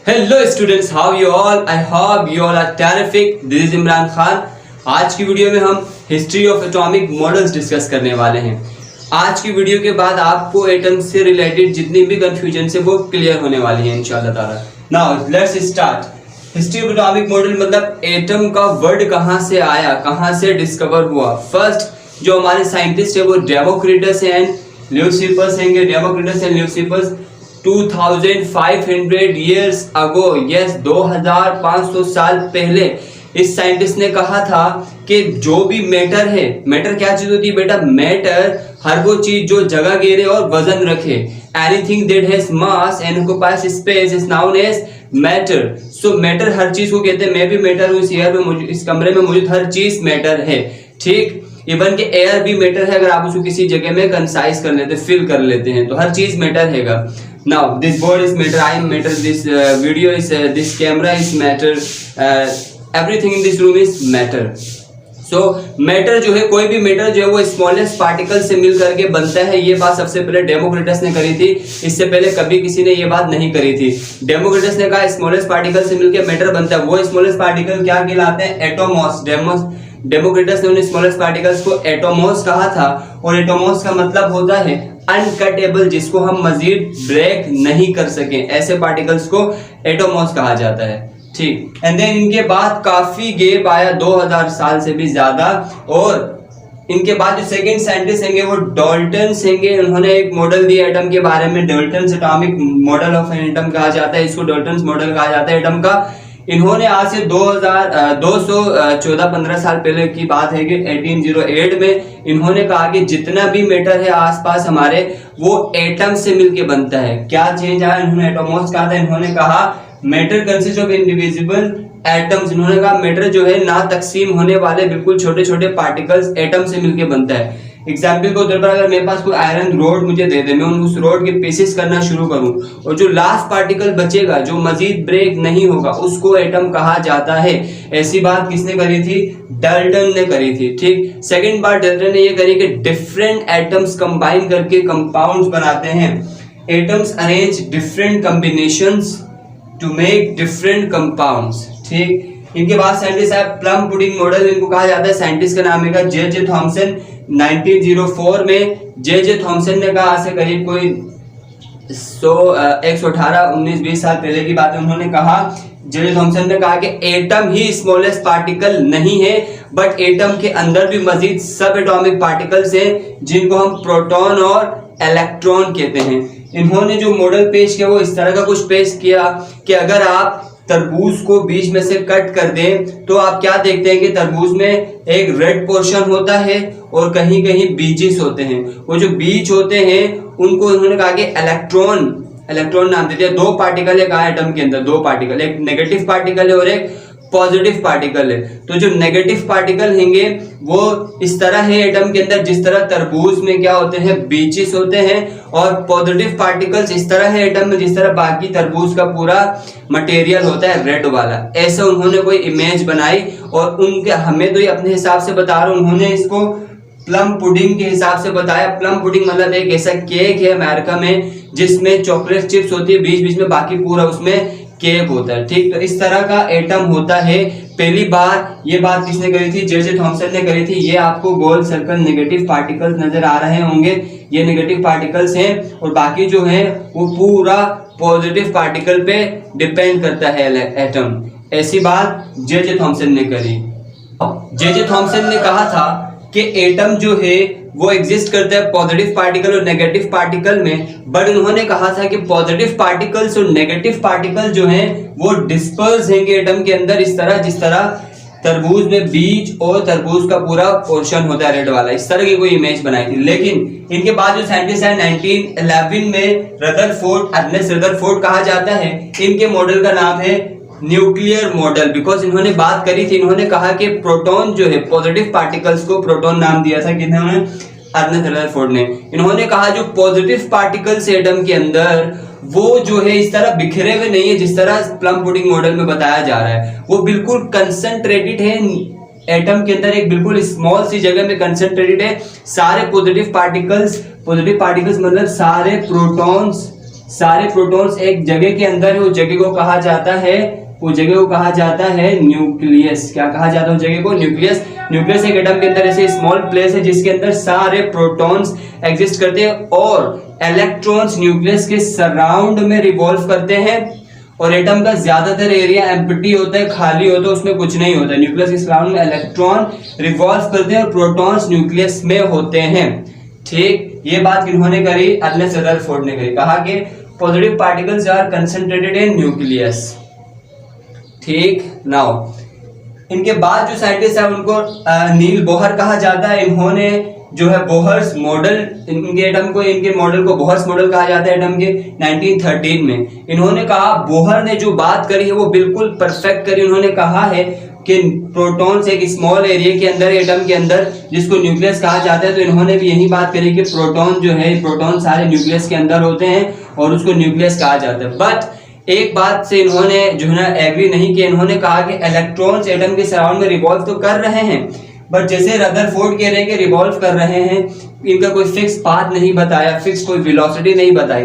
Hello students, how you all? I hope you all are terrific. This is Imran Khan. आज की video में हम history of atomic models discuss करने वाले हैं। आज की वीडियो के बाद आपको एटम से रिलेटेड जितनी भी कंफ्यूजन है वो क्लियर होने वाली है इंशाल्लाह ताला। Now let's start. History of atomic model मतलब एटम का वर्ड कहाँ से आया, कहाँ से डिस्कवर हुआ। फर्स्ट जो हमारे साइंटिस्ट है वो डेमोक्रिटस एंड ल्यूसिफस हैं। Democritus and Leucippus 2500 years ago, yes 2500 साल पहले इस साइंटिस्ट ने कहा था कि जो भी मैटर है, मैटर क्या चीज होती है बेटा? मैटर हर वो चीज जो जगह घेरे और वजन रखे। Anything that has mass and occupies space is known as matter. So matter हर चीज को कहते हैं। मैं भी मैटर हूँ, इस एयर में मौजूद, इस कमरे में मौजूद हर चीज मैटर है। ठीक, इवन के एयर भी मैटर है। अगर आप उसको किसी जगह में कंसाइज कर लेते, फिल कर लेते हैं तो हर चीज मैटर हैगा। Now this board is matter, I am matter, this video is this camera is matter, everything in this room is matter. So matter जो है, कोई भी मैटर जो है वो स्मॉलेस्ट पार्टिकल से मिल करके बनता है। ये बात सबसे पहले डेमोक्रिटस ने करी थी। इससे पहले कभी किसी ने ये बात नहीं करी थी। डेमोक्रिटस ने कहा स्मॉलेस्ट पार्टिकल से मिलकर मैटर बनता है। वो स्मॉलेस्ट पार्टिकल क्या कहलाते हैं? एटोमॉस। डेमोक्रिटस ने उन स्मॉलेस्ट पार्टिकल्स को एटोमॉस कहा था। और एटोमॉस का मतलब होता है अनकटेबल, जिसको हम मजीद ब्रेक नहीं कर सके, ऐसे पार्टिकल्स को एटोमॉस कहा जाता है। ठीक, एंड देन इनके बाद काफी गैप आया, 2000 साल से भी ज्यादा। और इनके बाद जो सेकंड साइंटिस्ट होंगे वो डाल्टन होंगे। उन्होंने एक मॉडल दिया एटम के बारे में, Dalton atomic model of an atom कहा जाता है। इसको डाल्टन मॉडल कहा जाता है एटम का। इन्होंने आज से 214-15 साल पहले की बात है कि 1808 में इन्होंने कहा कि जितना भी मैटर है आसपास हमारे वो एटम से मिलके बनता है। क्या चेंज आया? इन्होंने एटोमॉस कहा था। इन्होंने कहा matter consist of indivisible atoms. इन्होंने कहा मैटर जो है ना तकसीम होने वाले बिल्कुल छोटे छोटे पार्टिकल्स एटम से मिलके बनता है। एग्जाम्पल को तौर पर अगर मेरे पास कोई आयरन रोड मुझे दे दे, मैं उस रोड के पीसेस करना शुरू करूं और जो लास्ट पार्टिकल बचेगा जो मजीद ब्रेक नहीं होगा उसको एटम कहा जाता है। ऐसी बात किसने करी थी? डाल्टन ने करी थी। ठीक, सेकंड बात डाल्टन ने ये करी कि डिफरेंट एटम्स कंबाइन करके कंपाउंड्स बनाते हैं। Atoms arrange different combinations to make different compounds. ठीक, इनके बाद साइंटिस्ट है प्लम पुडिंग मॉडल, इनको कहा जाता है। साइंटिस्ट का नाम है जे थॉमसन। 1904 में जे थॉमसन ने कहा, आज से करीब कोई 118-19-20 साल पहले की बात है। उन्होंने कहा, जे थॉमसन ने कहा कि एटम ही स्मॉलेस्ट पार्टिकल नहीं है, बट एटम के अंदर भी मजीद सब एटॉमिक पार्टिकल्स हैं जिनको हम प्रोटॉन और इलेक्ट्रॉन कहते हैं। इन्होंने जो मॉडल पेश किया वो इस तरह का कुछ पेश किया कि अगर आप तरबूज को बीच में से कट कर दें तो आप क्या देखते हैं कि तरबूज में एक रेड पोर्शन होता है और कहीं कहीं बीजेस होते हैं। वो जो बीज होते हैं उनको उन्होंने कहा कि इलेक्ट्रॉन नाम दे दिया। दो पार्टिकल है कहा एटम के अंदर, दो पार्टिकल, एक नेगेटिव पार्टिकल है और एक पॉजिटिव पार्टिकल है। तो जो नेगेटिव पार्टिकल होंगे वो इस तरह है एटम के अंदर जिस तरह तरबूज में क्या होते हैं? बीजेस होते हैं। और पॉजिटिव पार्टिकल्स इस तरह है एटम में जिस तरह बाकी तरबूज का पूरा मटेरियल होता है रेड वाला। ऐसे उन्होंने कोई इमेज बनाई और उनके, हमें तो ये अपने हिसाब से बता रहा हूं, उन्होंने इसको प्लम पुडिंग के हिसाब से बताया। प्लम पुडिंग मतलब एक ऐसा केक है अमेरिका में जिसमें चॉकलेट चिप्स होती है बीच बीच में, बाकी पूरा उसमें केक होता है। ठीक, तो इस तरह का एटम होता है। पहली बार ये बात किसने करी थी? जे थॉमसन ने करी थी। ये आपको गोल सर्कल नेगेटिव पार्टिकल्स नजर आ रहे होंगे, ये नेगेटिव पार्टिकल्स हैं और बाकी जो है वो पूरा पॉजिटिव पार्टिकल पे डिपेंड करता है एटम। ऐसी बात जे थॉमसन ने करी। जे थॉमसन ने कहा था कि एटम जो है वो एग्जिस्ट करता है पॉजिटिव पार्टिकल और नेगेटिव पार्टिकल में, बट उन्होंने कहा था कि पॉजिटिव पार्टिकल्स और नेगेटिव पार्टिकल जो हैं वो डिस्पर्स होंगे एटम के अंदर इस तरह जिस तरह तरबूज में बीज और तरबूज का पूरा पोर्शन होता है रेड वाला। इस तरह की कोई इमेज बनाई थी। लेकिन इनके बाद जो साइंटिस्ट है 1911 में रदरफोर्ड, अर्नेस्ट रदरफोर्ड कहा जाता है। इनके मॉडल का नाम है न्यूक्लियर मॉडल, बिकॉज इन्होंने बात करी थी, इन्होंने कहा कि प्रोटॉन जो है पॉजिटिव पार्टिकल्स को प्रोटॉन नाम दिया था किन्होंने? अर्नेस्ट रदरफोर्ड ने। इन्होंने कहा जो पॉजिटिव पार्टिकल्स एटम के अंदर वो जो है इस तरह बिखरे हुए नहीं है जिस तरह प्लम पुडिंग मॉडल में बताया जा रहा है, वो बिल्कुल कंसंट्रेटेड है एटम के अंदर, एक बिल्कुल स्मॉल सी जगह में कंसंट्रेटेड है। सारे पॉजिटिव पार्टिकल्स मतलब सारे प्रोटॉन्स सारे प्रोटॉन्स एक जगह के अंदर है, उस जगह को कहा जाता है न्यूक्लियस। क्या कहा जाता है उस जगह को? न्यूक्लियस। न्यूक्लियस एक एटम के अंदर ऐसे स्मॉल प्लेस है जिसके अंदर सारे प्रोटॉन्स एग्जिस्ट करते हैं और इलेक्ट्रॉन्स न्यूक्लियस के सराउंड में रिवॉल्व करते हैं। और एटम का ज्यादातर एरिया एम्प्टी होता है, खाली होता है, उसमें कुछ नहीं होता। न्यूक्लियस के सराउंड में इलेक्ट्रॉन रिवॉल्व करते हैं और प्रोटॉन्स न्यूक्लियस में होते हैं। ठीक, ये बात किन्होंने करी? अर्नेस्ट रदरफोर्ड ने करी। कहा कि positive particles are concentrated in nucleus. ठीक, नाउ इनके बाद जो साइंटिस्ट है उनको नील बोहर कहा जाता है। इन्होंने जो है बोहर्स मॉडल, इनके मॉडल को बोहर्स मॉडल कहा जाता है एटम के 1913 में। इन्होंने कहा, बोहर ने जो बात करी है वो बिल्कुल परफेक्ट करी। उन्होंने कहा है कि प्रोटॉन्स एक स्मॉल एरिया के अंदर, एटम के अंदर, जिसको न्यूक्लियस कहा जाता है, तो इन्होंने भी यही बात करी कि प्रोटॉन जो है, प्रोटॉन सारे न्यूक्लियस के अंदर होते हैं और उसको न्यूक्लियस कहा जाता है। बट एक बात से इन्होंने जो है एग्री नहीं किया। इन्होंने कहा कि इलेक्ट्रॉन्स एटम के सराउंड में रिवॉल्व तो कर रहे हैं, बट जैसे रदरफोर्ड कह रहे हैं कि रिवॉल्व कर रहे हैं, इनका कोई फिक्स पाथ नहीं बताया, फिक्स कोई वेलोसिटी नहीं बताई।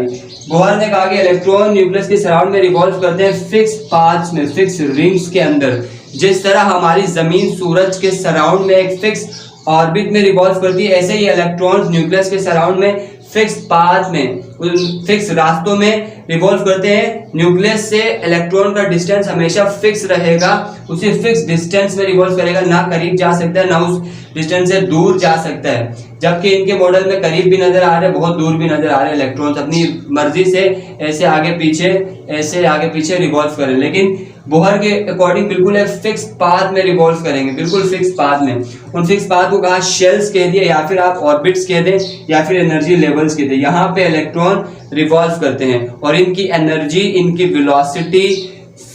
बोहर ने कहा कि इलेक्ट्रॉन न्यूक्लियस के सराउंड में रिवॉल्व करते हैं फिक्स पाथ्स में, फिक्स रिंग्स के अंदर। जिस तरह हमारी जमीन सूरज के सराउंड में एक फिक्स ऑर्बिट में रिवॉल्व करती है, ऐसे ही इलेक्ट्रॉन्स न्यूक्लियस के सराउंड में फिक्स पाथ में, फिक्स रास्तों में रिवॉल्व करते हैं। न्यूक्लियस से इलेक्ट्रॉन का डिस्टेंस हमेशा फिक्स रहेगा, उसी फिक्स डिस्टेंस में रिवॉल्व करेगा, ना करीब जा सकता है ना उस डिस्टेंस से दूर जा सकता है। जबकि इनके मॉडल में करीब भी नजर आ रहे हैं, बहुत दूर भी नजर आ रहे हैं। इलेक्ट्रॉन्स अपनी मर्जी से ऐसे आगे पीछे रिवॉल्व करें, लेकिन बोहर के अकॉर्डिंग बिल्कुल एक फिक्स पाथ में रिवॉल्व करेंगे, बिल्कुल फिक्स पाथ में। उन फिक्स पाथ को कहा शेल्स कह दिए, या फिर आप ऑर्बिट्स कह दें, या फिर एनर्जी लेवल्स कह दें। यहाँ पे इलेक्ट्रॉन रिवॉल्व करते हैं और इनकी एनर्जी, इनकी वेलोसिटी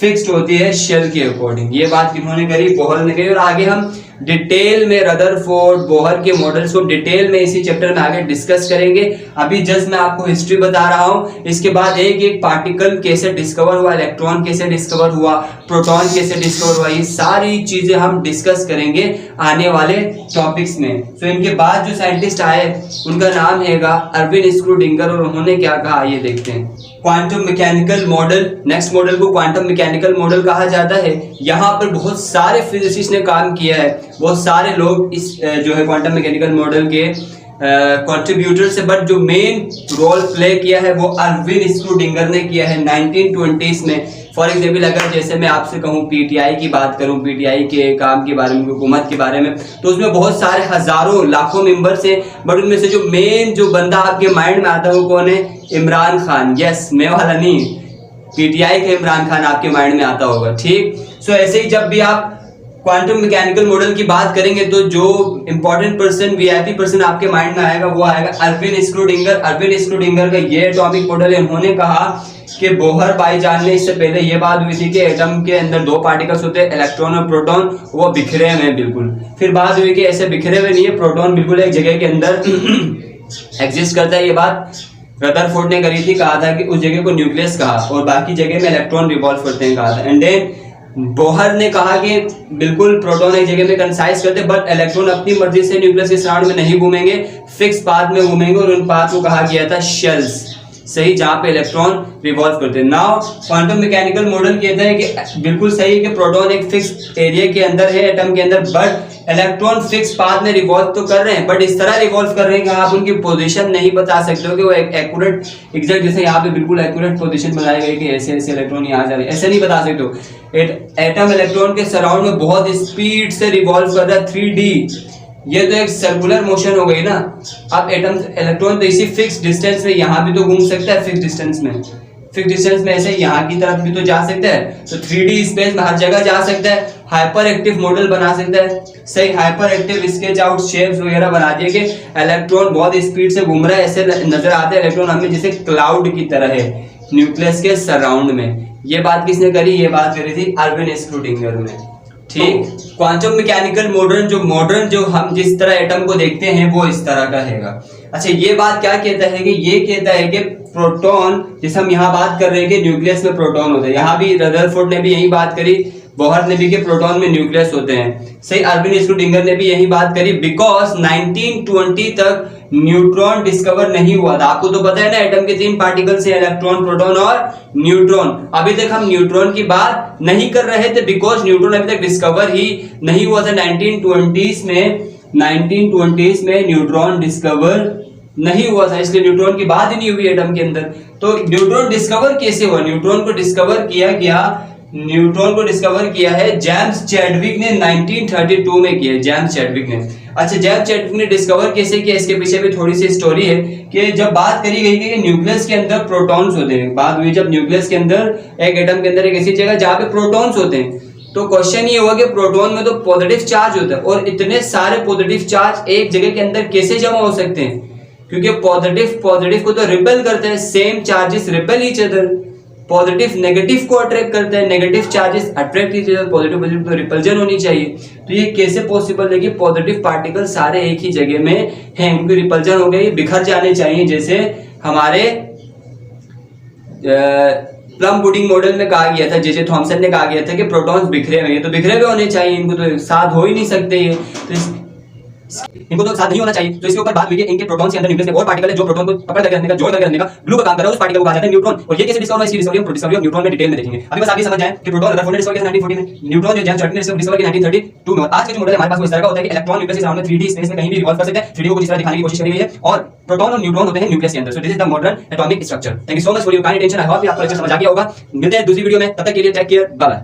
फिक्स्ड होती है शेल के अकॉर्डिंग। ये बात किन्होंने करी? बोहर ने करी। और आगे हम डिटेल में रदरफोर्ड, बोहर के मॉडल्स को डिटेल में इसी चैप्टर में आगे डिस्कस करेंगे। अभी जस्ट मैं आपको हिस्ट्री बता रहा हूं। इसके बाद एक एक पार्टिकल कैसे डिस्कवर हुआ, इलेक्ट्रॉन कैसे डिस्कवर हुआ, प्रोटॉन कैसे डिस्कवर हुआ, ये सारी चीजें हम डिस्कस करेंगे आने वाले टॉपिक्स में। तो इनके बाद जो साइंटिस्ट आए उनका नाम हैगा अर्विन स्क्रूडिंगर, और उन्होंने क्या कहा ये देखते हैं। Quantum mechanical model, next model को क्वांटम मैकेनिकल मॉडल कहा जाता है। यहाँ पर बहुत सारे फिजिसिस्ट ने काम किया है, बहुत सारे लोग इस जो है क्वांटम मैकेनिकल मॉडल के कंट्रीब्यूटर्स है, बट जो मेन रोल प्ले किया है वो अर्विन स्क्रूडिंगर ने किया है 1920s में। फॉर एग्जाम्पल अगर जैसे मैं आपसे कहूँ पीटीआई की बात करूँ, पीटीआई के काम के बारे में, हुकूमत के बारे में, तो उसमें बहुत सारे हजारों लाखों मेंबर्स हैं, बट उनमें से जो मेन जो बंदा आपके माइंड में आता है वो कौन है? इमरान खान। यस, मैं वाला नहीं, पीटीआई का इमरान खान आपके माइंड में आता होगा। ठीक, सो ऐसे ही जब भी आप क्वांटम मैकेनिकल मॉडल की बात करेंगे तो जो इंपॉर्टेंट पर्सन, वीआईपी पर्सन आपके माइंड में आएगा वो आएगा अर्विन स्क्रूडिंगर। अर्विन स्क्रूडिंगर का ये एटॉमिक मॉडल है। उन्होंने कहा कि बोहर भाईजान ने, इससे पहले ये बात हुई थी कि एटम के अंदर दो पार्टिकल्स होते हैं, इलेक्ट्रॉन और प्रोटॉन, वो बिखरे हुए हैं बिल्कुल। फिर बात हुई कि ऐसे बिखरे हुए नहीं है, प्रोटॉन बिल्कुल एक जगह के अंदर एग्जिस्ट करता है। ये बात रदरफोर्ड ने करी थी, कहा था कि उस जगह को न्यूक्लियस कहा और बाकी जगह में इलेक्ट्रॉन रिवॉल्व करते हैं कहा था। एंड देन बोहर ने कहा कि बिल्कुल प्रोटॉन एक जगह में कंसाइज करते, बट इलेक्ट्रॉन अपनी मर्जी से न्यूक्लियस के सराउंड में नहीं घूमेंगे, फिक्स पाथ में घूमेंगे, और उन पाथ को कहा गया था शेल्स, सही, जहां पे इलेक्ट्रॉन रिवॉल्व करते हैं। नाउ क्वांटम मैकेनिकल मॉडल कहता है कि बिल्कुल सही है कि प्रोटॉन एक फिक्स एरिया के अंदर है, एटम के अंदर, बट इलेक्ट्रॉन फिक्स पाथ में रिवॉल्व तो कर रहे हैं, बट इस तरह रिवॉल्व कर रहे हैं कि आप उनकी पोजीशन नहीं बता सकते हो कि वो एक्यूरेट एग्जैक्ट, जैसे यहाँ पे बिल्कुल एक्यूरेट पोजीशन बनाई गई कि ऐसे ऐसे इलेक्ट्रॉन यहाँ जा रहे हैं, ऐसे नहीं बता सकते हो। एटम इलेक्ट्रॉन के सराउंड में बहुत स्पीड से रिवॉल्व कर रहा है, 3D। ये तो एक सर्कुलर मोशन हो गई ना। अब एटम इलेक्ट्रॉन तो इसी फिक्स डिस्टेंस में यहाँ भी तो घूम सकता है, फिक्स डिस्टेंस में ऐसे यहाँ की तरफ भी तो जा सकता है, तो 3D स्पेस में हर जगह जा सकता है। हाइपर एक्टिव मॉडल बना सकता है, सही, hyper active sketch out shapes वगैरह बना दिए कि इलेक्ट्रॉन बहुत स्पीड से घूम रहा है, ऐसे नजर आता है इलेक्ट्रॉन हमें जैसे क्लाउड की तरह है न्यूक्लियस के सराउंड में। ये बात किसने करी? ये बात करी थी अर्विन स्क्रूडिंगर ने। ठीक, क्वांटम मैकेनिकल मॉडर्न जो हम जिस तरह एटम को देखते हैं वो इस तरह का हैगा। अच्छा, ये बात क्या कहता है कि ये कहता है कि प्रोटॉन, जैसे हम यहाँ बात कर रहे हैं कि न्यूक्लियस में प्रोटॉन होते हैं, यहाँ भी रदरफोर्ड ने भी यही बात करी, बोहर ने भी कि प्रोटॉन में न्यूक्लियस होते हैं, सही, अर्विन स्क्रूडिंगर ने भी यही बात करी, बिकॉज 1920 तक न्यूट्रॉन डिस्कवर नहीं हुआ था। आपको तो पता है ना एटम के 3 पार्टिकल्स हैं, इलेक्ट्रॉन, प्रोटॉन और न्यूट्रॉन। अभी तक हम न्यूट्रॉन की बात नहीं कर रहे थे बिकॉज न्यूट्रॉन अभी तक डिस्कवर ही नहीं हुआ था। 1920s में न्यूट्रॉन डिस्कवर नहीं हुआ था, इसलिए न्यूट्रॉन की बात ही नहीं हुई एटम के अंदर। तो न्यूट्रॉन डिस्कवर कैसे हुआ? न्यूट्रॉन को डिस्कवर किया है जेम्स चैडविक ने 1932 में किया है, जेम्स चैडविक ने। अच्छा, जेम्स चैडविक ने डिस्कवर कैसे किया, इसके पीछे भी थोड़ी सी स्टोरी है कि जब बात करी गई कि न्यूक्लियस के अंदर प्रोटॉन्स होते हैं, बात हुई जब न्यूक्लियस के अंदर एक एटम के अंदर एक ऐसी जगह जहां पे प्रोटॉन्स होते हैं, तो क्वेश्चन ये हुआ कि प्रोटॉन में तो पॉजिटिव चार्ज होता है और इतने सारे पॉजिटिव चार्ज एक जगह के अंदर कैसे जमा हो सकते हैं, क्योंकि पॉजिटिव को तो रिपेल करते हैं, same charges repel each other. Positive negative को अट्रैक्ट करते हैं, negative charges attract each other, positive तो रिपल्जन होनी चाहिए। तो ये कैसे पॉसिबल है कि पॉजिटिव पार्टिकल सारे एक ही जगह में हैं, उनकी रिपल्जन हो गई, बिखर जाने चाहिए, जैसे हमारे प्लम पुडिंग मॉडल में कहा गया था, जे थॉमसन ने कहा गया था कि प्रोटॉन्स बिखरे हुए हैं, तो बिखरे हुए होने चाहिए, इनको तो साथ हो ही नहीं सकते ये, तो इनको तो साथ नहीं होना चाहिए। तो इसके ऊपर बात हुई कि इनके प्रोटॉन्स के अंदर न्यूक्लियस में और पार्टिकल है जो प्रोटॉन को पकड़ करके रखने का, जोड़ करके रखने का, ग्लू का काम कर रहा है, उस पार्टिकल को कहा जाता है न्यूट्रॉन। और ये कैसे डिस्कवर हुआ, इसकी डिस्कवरी ऑफ न्यूट्रॉन में डिटेल में देखेंगे। अभी बस आप ये समझ जाएं कि प्रोटॉन रदरफोर्ड ने डिस्कवर किया 1940 में, न्यूट्रॉन जो जेम्स चैडविक ने डिस्कवर किया 1932 में। आज के जो मॉडल हमारे पास वो इस तरह का होता है कि इलेक्ट्रॉन न्यूक्लियस के सामने 3D स्पेस में कहीं भी रिवॉल्व कर सकते हैं। 3D को जिस तरह दिखाने की कोशिश करी गई है, और प्रोटॉन और न्यूट्रॉन होते हैं न्यूक्लियस के अंदर। So this is the modern atomic structure. Thank you so much for your kind attention. I hope आपको लेक्चर समझ आ गया होगा। मिलते हैं दूसरी वीडियो में, तब तक के लिए टेक केयर, बाय बाय।